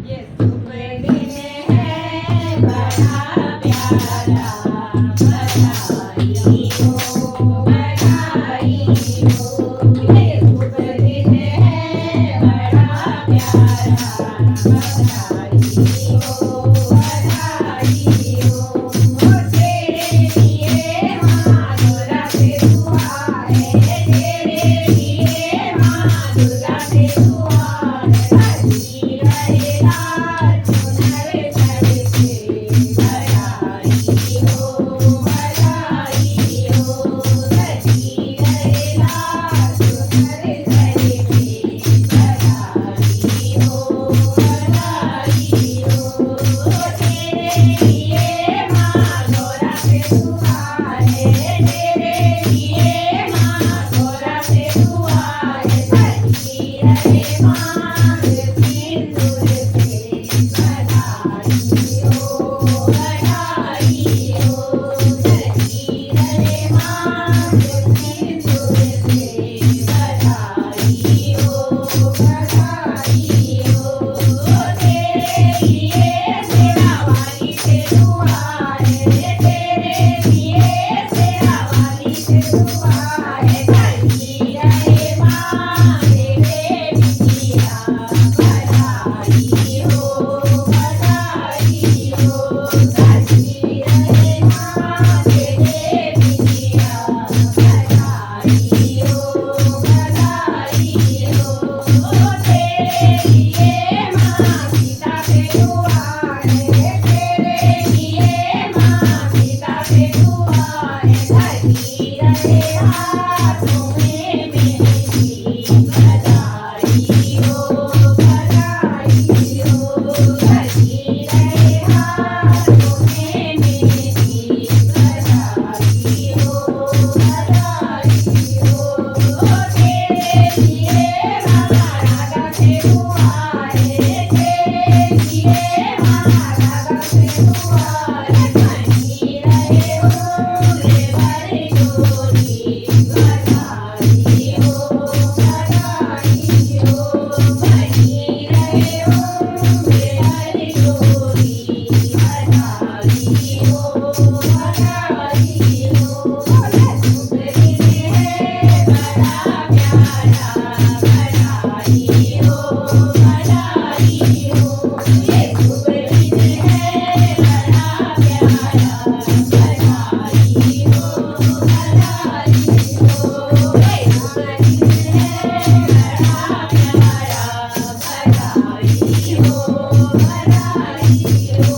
yes शुभ दिन है बड़ा प्यारा बधाई हो बधाई हो ये शुभ दिन है बड़ा प्यारा बधाई हो बधाई हो तेरे लिए माँ दुर्गा से दुआ है तेरे लिए माँ दुर्गा से दुआ है हरी रहे लाल चुनर चढ़ के बधाई हो बधाई हो हरी रहे लाल चुनर चढ़ के बधाई हो बधाई हो तेरे लिए माँ गोरा से दुआ है तेरे लिए माँ गोरा से दुआ है सजी रहे माँ सिंदूर से बधाई हो बधाई हो सजी रहे माँ सिंदूर से बधाई हो बधाई हो तेरे लिए सेवा वाली से दुआ है तेरे लिए सेवा वाली से दुआ है सजी रहे माँ तेरे बिटिया बधाई हो बधाई हो सजी रहे माँ तेरे बिटिया बधाई हो बधाई हो तेरे लिए माँ सीता से दुआ है तेरे लिए माँ सीता से दुआ है सजी रहे हाथों में मेहंदी बधाई हो बधाई हो सजी रहे हाथों में मेहंदी बधाई हो बधाई हो तेरे लिए माँ राधा से दुआ है